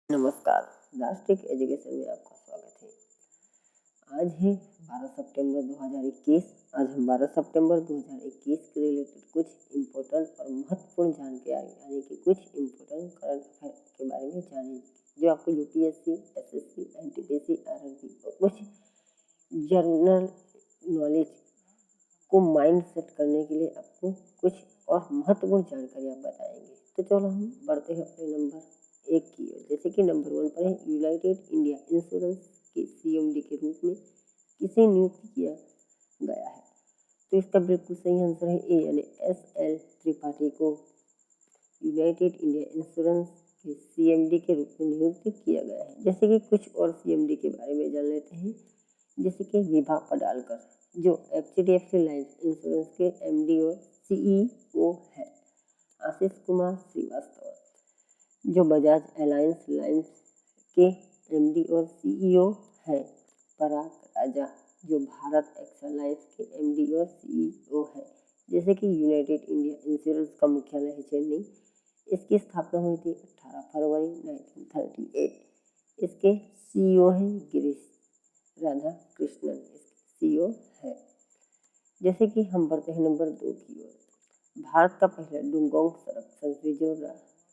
नमस्कार। राष्ट्रिक एजुकेशन में आपका स्वागत है। आज है 12 सितंबर 2021। आज हम 12 सितंबर 2021 के रिलेटेड कुछ इम्पोर्टेंट और महत्वपूर्ण जानकारी यानी कि कुछ इम्पोर्टेंट करंट अफेयर के बारे में जानेंगे, जो आपको यूपीएससी, एसएससी, एनटीपीसी, आरआरबी और कुछ जनरल नॉलेज को माइंड सेट करने के लिए आपको कुछ और महत्वपूर्ण जानकारियाँ बताएंगे। तो चलो हम बढ़ते हैं अपने नंबर एक की ओर। जैसे कि नंबर 1 पर है, यूनाइटेड इंडिया इंश्योरेंस के सीएमडी के रूप में किसे नियुक्त किया गया है? तो इसका बिल्कुल सही आंसर है ए, यानी एस.एल. त्रिपाठी को यूनाइटेड इंडिया इंश्योरेंस के सीएमडी के रूप में नियुक्त किया गया है। जैसे कि कुछ और सीएमडी के बारे में जान लेते हैं। जैसे कि विभा पडालकर, जो एचडीएफसी लाइफ इंश्योरेंस के एमडी और सीईओ है। आशीष कुमार श्रीवास्तव, जो बजाज अलायंस लाइफ के एमडी और सीईओ है। पराग राजा, जो भारत एक्सा लाइफ के एमडी और सीईओ है। जैसे कि यूनाइटेड इंडिया इंश्योरेंस का मुख्यालय है चेन्नई। इसकी स्थापना हुई थी 18 फरवरी 1938। इसके सीईओ हैं गिरीश राधा कृष्णन, सीईओ है। जैसे कि हम बढ़ते हैं नंबर 2 की ओर। भारत का पहला डुंगोंग संरक्षण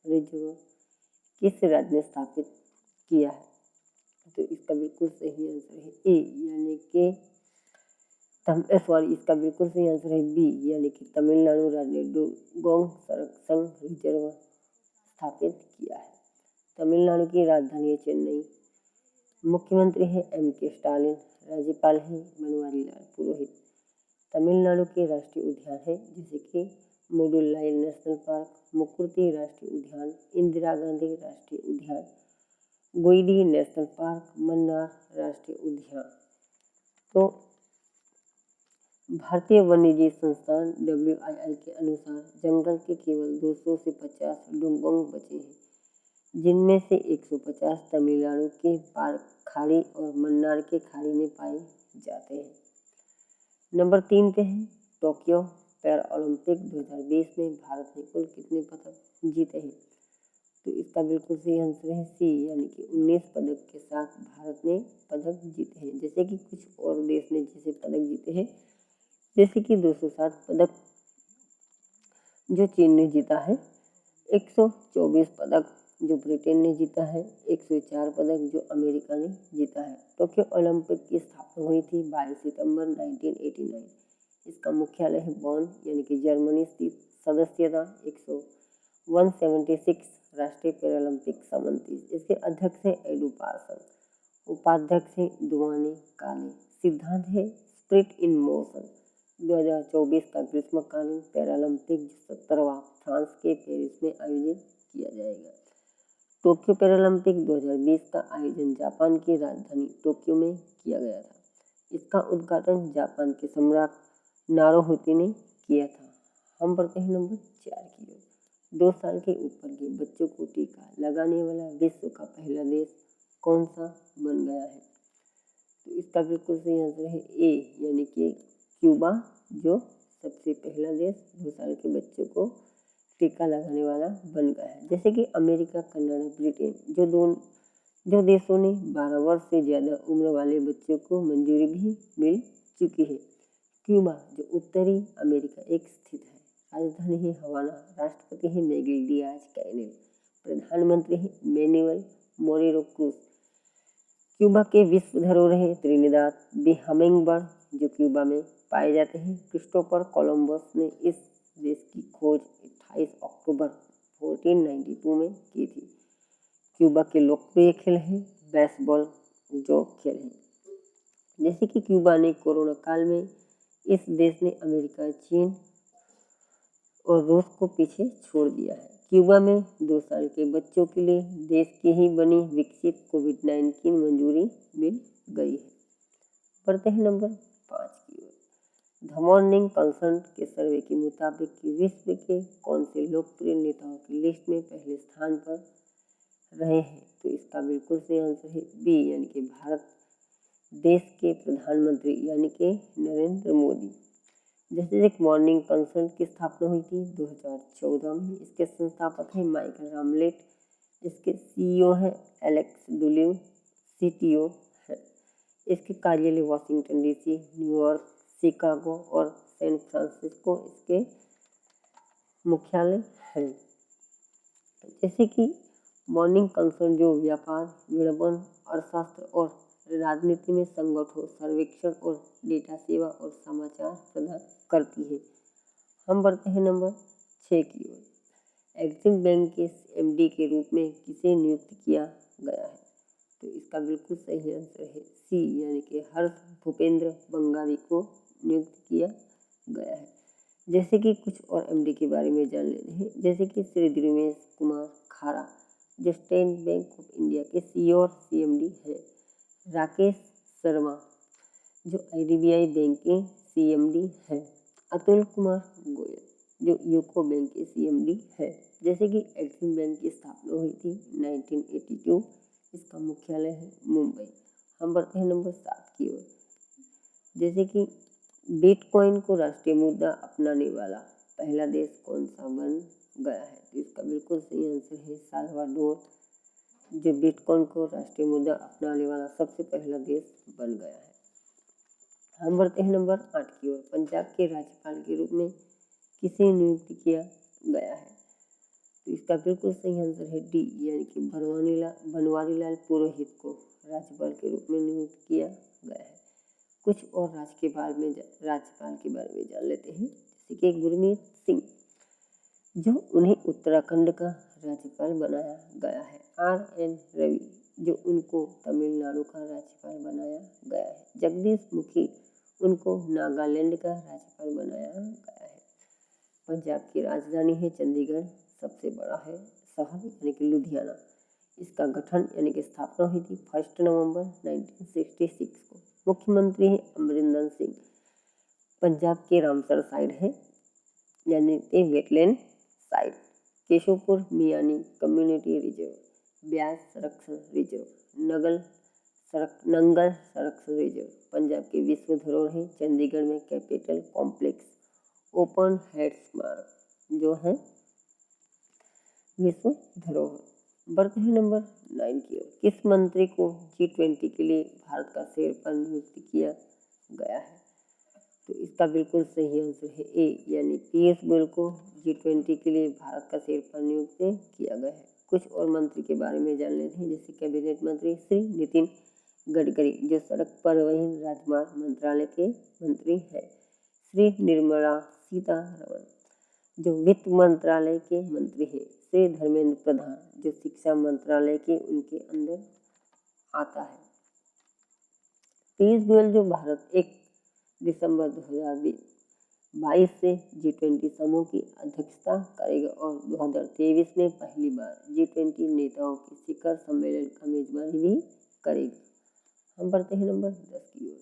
रिजर्व किस राज्य ने स्थापित किया है? तो इसका बिल्कुल सही आंसर है ए, यानी कि इसका बिल्कुल सही आंसर है बी, यानी कि तमिलनाडु राज्य ने डुंगोंग संरक्षण रिजर्व स्थापित किया है। तमिलनाडु की राजधानी है चेन्नई। मुख्यमंत्री है एम.के. स्टालिन। राज्यपाल है बनवारी लाल पुरोहित। तमिलनाडु के राष्ट्रीय उद्यान है जैसे कि मुडुलाई नेशनल पार्क, मुकुर्ती राष्ट्रीय उद्यान, इंदिरा गांधी राष्ट्रीय उद्यान, गोइडी नेशनल पार्क, मन्नार राष्ट्रीय उद्यान। तो भारतीय वन्यजीव संस्थान WII के अनुसार जंगल के केवल 200 से 50 डुंगोंग बचे हैं, जिनमें से 150 तमिलनाडु के पार्क खाड़ी और मन्नार के खाड़ी में पाए जाते हैं। नंबर 3 पे है, टोक्यो पैरा ओलंपिक 2020 में भारत ने कुल कितने पदक जीते हैं? तो इसका बिल्कुल सही आंसर है सी, यानी कि 19 पदक के साथ भारत ने पदक जीते हैं। जैसे कि कुछ और देश ने जैसे पदक जीते हैं, जैसे कि 207 पदक जो चीन ने जीता है, 124 पदक जो ब्रिटेन ने जीता है, 104 पदक जो अमेरिका ने जीता है। टोक्यो ओलंपिक की स्थापना हुई थी 22 सितंबर 1989। इसका मुख्यालय है बॉन, यानी कि जर्मनी स्थित। सदस्यता 176 राष्ट्रीय पैरालंपिक समिति। इसके अध्यक्ष है एडू पार्सन, उपाध्यक्ष है दुआनी काले। सिद्धांत है स्पिरिट इन मोशन। 2024 का ग्रीष्मकालीन पैरालंपिक 17वां फ्रांस के पेरिस में आयोजित किया जाएगा। टोक्यो पैरालंपिक 2020 का आयोजन जापान की राजधानी टोक्यो में किया गया था। इसका उद्घाटन जापान के सम्राट नारुहितो ने किया था। हम बढ़ते हैं नंबर 4 की ओर। 2 साल के ऊपर के बच्चों को टीका लगाने वाला विश्व का पहला देश कौन सा बन गया है? तो इसका बिल्कुल सही आंसर है ए, यानी कि क्यूबा, जो सबसे पहला देश 2 साल के बच्चों को टीका लगाने वाला बन गया है। जैसे कि अमेरिका, कनाडा, ब्रिटेन, जो देशों ने 12 वर्ष से ज़्यादा उम्र वाले बच्चों को मंजूरी भी मिल चुकी है। क्यूबा, जो उत्तरी अमेरिका एक स्थित है। राजधानी है हवाना। राष्ट्रपति है मिगेल डियाज कैनेल। प्रधानमंत्री है मैनुएल मोरेरो क्रूज। क्यूबा के विश्व धरोहर है त्रिनिदाद दी हमिंगबर्ड, जो क्यूबा में पाए जाते हैं। क्रिस्टोफर कोलंबस ने इस देश की खोज 28 अक्टूबर 1492 में की थी। क्यूबा के लोकप्रिय खेल है बेसबॉल, जो खेल है। जैसे कि क्यूबा ने कोरोना काल में इस देश ने अमेरिका, चीन और रूस को पीछे छोड़ दिया है। क्यूबा में 2 साल के बच्चों के लिए देश की ही बनी विकसित कोविड-19 मंजूरी मिल गई है। बढ़ते हैं नंबर 5 की ओर। द मॉर्निंग कंसल्ट के सर्वे के मुताबिक विश्व के कौन से लोकप्रिय नेताओं की लिस्ट में पहले स्थान पर रहे हैं? तो इसका बिल्कुल सही आंसर है बी, यानी कि भारत देश के प्रधानमंत्री यानी कि नरेंद्र मोदी। जैसे एक मॉर्निंग कंसल्ट की स्थापना हुई थी 2014 में। इसके संस्थापक हैं माइकल रामलेट, इसके सीईओ हैं एलेक्स डुलिव, सीटीओ है। इसके कार्यालय वाशिंगटन डीसी, न्यूयॉर्क, शिकागो और सैन फ्रांसिस्को इसके मुख्यालय है। जैसे कि मॉर्निंग कंसर्न जो व्यापार, विपणन, अर्थशास्त्र और राजनीति में संगठन, सर्वेक्षण और डेटा सेवा और समाचार प्रदान करती है। हम बढ़ते हैं नंबर 6 की ओर। एक्सिम बैंक के एमडी के रूप में किसे नियुक्त किया गया है? तो इसका बिल्कुल सही आंसर है सी, यानी कि हर्ष भूपेंद्र बंगाली को नियुक्त किया गया है। जैसे कि कुछ और एमडी के बारे में जान लेते हैं। जैसे कि श्री दिनेश कुमार खारा जो स्टेट बैंक ऑफ इंडिया के सीईओ और सीएमडी है। राकेश शर्मा जो आईडीबीआई बैंक के सीएमडी है। अतुल कुमार गोयल जो यूको बैंक के सीएमडी है। जैसे कि एक्सिम बैंक की स्थापना हुई थी 1982, इसका मुख्यालय है मुंबई। हम बढ़ते हैं नंबर 7 की ओर। जैसे कि बिटकॉइन को राष्ट्रीय मुद्रा अपनाने वाला पहला देश कौन सा बन गया है? तो इसका बिल्कुल सही आंसर है साल्वाडोर, जो बिटकॉइन को राष्ट्रीय मुद्रा अपनाने वाला सबसे पहला देश बन गया है। हम बढ़ते हैं नंबर 8 की ओर। पंजाब के राज्यपाल के रूप में किसे नियुक्त किया गया है? तो इसका बिल्कुल सही आंसर है डी, यानी कि बनवारीलाल पुरोहित को राज्यपाल के रूप में नियुक्त किया गया है। कुछ और राज्यपाल के बारे में जान लेते हैं। जैसे कि गुरमीत सिंह जो उन्हें उत्तराखंड का राज्यपाल बनाया गया है। RN रवि जो उनको तमिलनाडु का राज्यपाल बनाया गया है। जगदीश मुखी उनको नागालैंड का राज्यपाल बनाया गया है। पंजाब की राजधानी है चंडीगढ़, सबसे बड़ा है शहर यानी कि लुधियाना। इसका गठन यानी कि स्थापना हुई थी 1 नवंबर 1966 को। मुख्यमंत्री है अमरिंदर सिंह। पंजाब के रामसर साइड है यानी कि wetland site. Keshavpur Miani community reserve, Beas संरक्षण रिजर्व, नंगल संरक्षण रिजर्व पंजाब के विश्व धरोहर है। चंडीगढ़ में कैपिटल कॉम्प्लेक्स, ओपन हेड स्मारक जो है विश्व धरोहर। बढ़ते हैं नंबर 9 की ओर। किस मंत्री को G20 के लिए भारत का शेरपा नियुक्त किया गया है? तो इसका बिल्कुल सही आंसर है ए, यानी पीयूष गोयल को G20 के लिए भारत का शेरपा नियुक्त किया गया है। कुछ और मंत्री के बारे में जान लेते हैं। जैसे कैबिनेट मंत्री श्री नितिन गडकरी जो सड़क परिवहन राजमार्ग मंत्रालय के मंत्री है। श्री निर्मला सीतारमण जो वित्त मंत्रालय के मंत्री है। श्री धर्मेंद्र प्रधान जो शिक्षा मंत्रालय के उनके अंदर आता है। पीयूष गोयल जो भारत 1 दिसंबर 2022 से G20 समूह की अध्यक्षता करेगा और 2023 में पहली बार G20 नेताओं के शिखर सम्मेलन का मेजबानी भी करेगा। हम बढ़ते हैं नंबर 10 की ओर।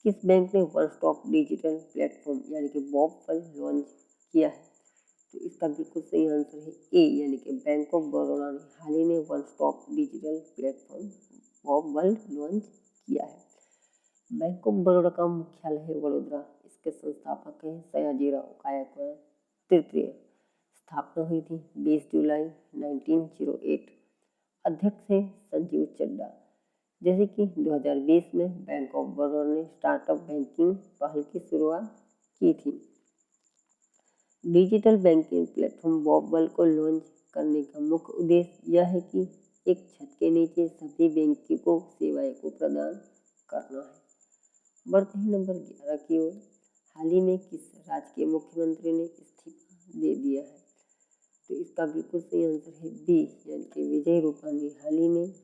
किस बैंक ने वन स्टॉप डिजिटल प्लेटफॉर्म यानी कि बॉब पर लॉन्च किया है? तो इसका बिल्कुल सही आंसर है ए, यानी कि बैंक ऑफ बड़ौदा ने हाल ही में one stop digital platform Bob world launch किया है। बैंक ऑफ बड़ौदा का मुख्यालय है वडोदरा। इसके संस्थापक हैं सयाजीराव गायकवाड़ तृतीय। स्थापना हुई थी 20 जुलाई 1908। अध्यक्ष है संजीव चड्डा। जैसे कि 2020 में बैंक ऑफ बड़ौदा ने स्टार्टअप बैंकिंग पहल की शुरुआत की थी। Digital banking platform Bob world को लॉन्च करने का मुख्य उद्देश्य यह है कि एक छत के नीचे सभी बैंकों को सेवाएं को प्रदान करना है। बढ़ते हैं नंबर 11 की ओर। हाल ही में किस राज्य के मुख्यमंत्री ने इस्तीफा दे दिया है? तो इसका बिल्कुल सही आंसर है बी, यानी कि विजय रूपाणी हाल ही में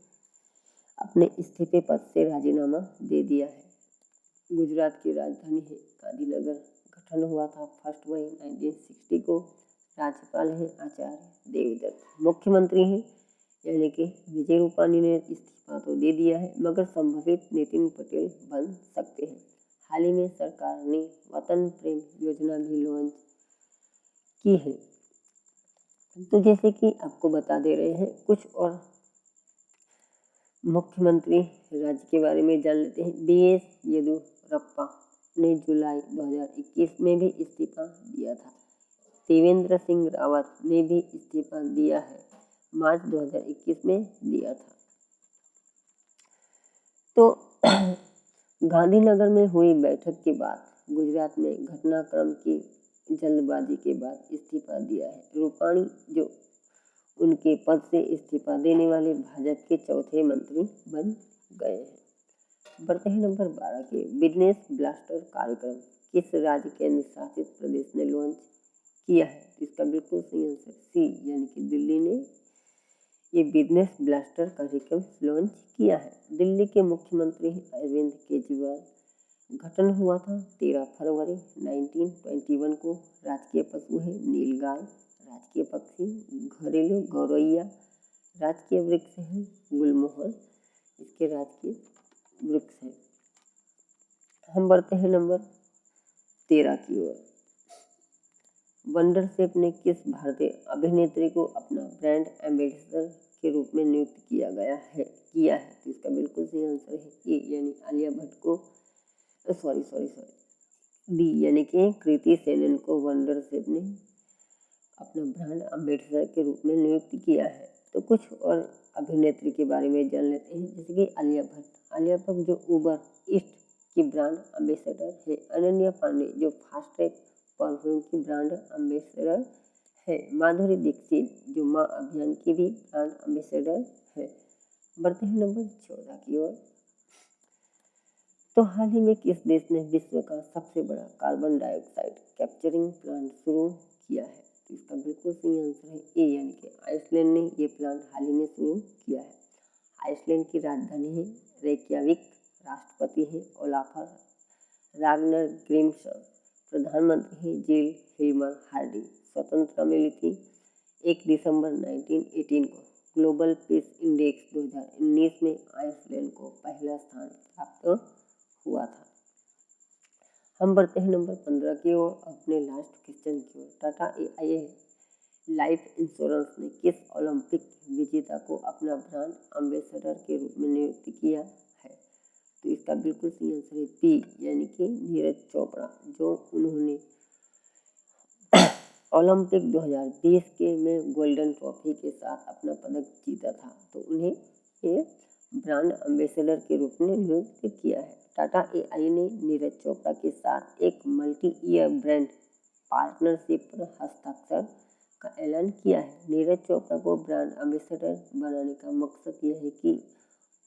अपने इस्तीफे पद से राजीनामा दे दिया है। गुजरात की राजधानी है गांधीनगर। गठन हुआ था 1 मई 1960 को। राज्यपाल है आचार्य देवव्रत। मुख्यमंत्री हैं यानी कि विजय रूपाणी ने इस्तीफा तो दे दिया है मगर संभवित नितिन पटेल बन सकते हैं। हाल ही में सरकार ने वतन प्रेम योजना भी लॉन्च की है। तो जैसे कि आपको बता दे रहे हैं कुछ और मुख्यमंत्री राज्य के बारे में जान लेते हैं। BS येदियुरप्पा ने जुलाई 2021 में भी इस्तीफा दिया था। त्रिवेंद्र सिंह रावत ने भी इस्तीफा दिया है। मार्च 2021 में दिया था। तो गांधीनगर में हुई बैठक के बाद गुजरात में घटनाक्रम की जल्दबाजी के बाद इस्तीफा दिया है। रूपाणी जो उनके पद से इस्तीफा देने वाले भाजपा के चौथे मंत्री बन गए हैं। बढ़ते हैं नंबर 12 के बिजनेस ब्लास्टर कार्यक्रम किस राज्य केंद्र शासित प्रदेश ने लॉन्च किया है? इसका बिल्कुल सही आंसर सी यानी कि दिल्ली ने ये बिजनेस ब्लास्टर कार्यक्रम लॉन्च किया है। दिल्ली के मुख्यमंत्री अरविंद केजरीवाल। गठन हुआ था 13 फरवरी 1921 को। राजकीय पशु है नीलगाय। राजकीय पक्षी घरेलू गौरैया। राजकीय वृक्ष है गुलमोहर। इसके राजकीय वृक्ष है। हम बढ़ते हैं नंबर 13 की ओर। वंडर शेप ने किस भारतीय अभिनेत्री को अपना ब्रांड एम्बेसडर के रूप में नियुक्त किया है? तो इसका बिल्कुल सही आंसर है ए यानी आलिया भट्ट को डी यानी कि कृति सेनन को वंडर शेप ने अपना ब्रांड एम्बेसडर के रूप में नियुक्त किया है। तो कुछ और अभिनेत्री के बारे में जान लेते हैं, जैसे कि आलिया भट्ट जो उबर ईस्ट की ब्रांड एम्बेसडर है। अनन्या पांडे जो फास्ट्रैग परफ्यूम की ब्रांड एम्बेसडर है। माधुरी दीक्षित जो माँ अभियान की भी ब्रांड एम्बेसडर है। बढ़ते हैं नंबर 14 की ओर। तो हाल ही में किस देश ने विश्व का सबसे बड़ा कार्बन डाइऑक्साइड कैप्चरिंग प्लांट शुरू किया है? तो इसका बिल्कुल सही आंसर है ए यानी कि आइसलैंड ने ये प्लांट हाल ही में शुरू किया है। आइसलैंड की राजधानी है रेक्याविक। राष्ट्रपति है ओलाफर रागनर ग्रिम्सन। प्रधानमंत्री है जिल हिल्मर हार्डी। स्वतंत्रता मिली थी 1 दिसंबर 1918 को। ग्लोबल पीस इंडेक्स 2019 में आइसलैंड को पहला स्थान प्राप्त हुआ था। हम बढ़ते हैं नंबर 15 की ओर अपने लास्ट क्वेश्चन की ओर। टाटा AIA लाइफ इंश्योरेंस ने किस ओलंपिक विजेता को अपना ब्रांड एम्बेसडर के रूप में नियुक्त किया है? तो इसका बिल्कुल सही आंसर है बी यानी कि नीरज चोपड़ा जो उन्होंने ओलंपिक 2020 के में गोल्डन ट्रॉफी के साथ अपना पदक जीता था। तो उन्हें ये ब्रांड एम्बेसडर के रूप में नियुक्त किया है। टाटा AIA ने नीरज चोपड़ा के साथ एक मल्टी ईयर ब्रांड पार्टनरशिप पर हस्ताक्षर का ऐलान किया है। नीरज चोपड़ा को ब्रांड एम्बेसडर बनाने का मकसद यह है कि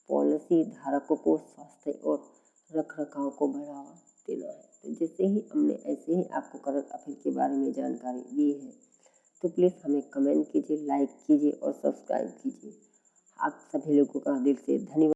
पॉलिसी धारकों को स्वास्थ्य और रखरखाव को बढ़ावा देना है। तो जैसे ही हमने ऐसे ही आपको करंट अफेयर के बारे में जानकारी दी है, तो प्लीज़ हमें कमेंट कीजिए, लाइक कीजिए और सब्सक्राइब कीजिए। आप सभी लोगों का दिल से धन्यवाद।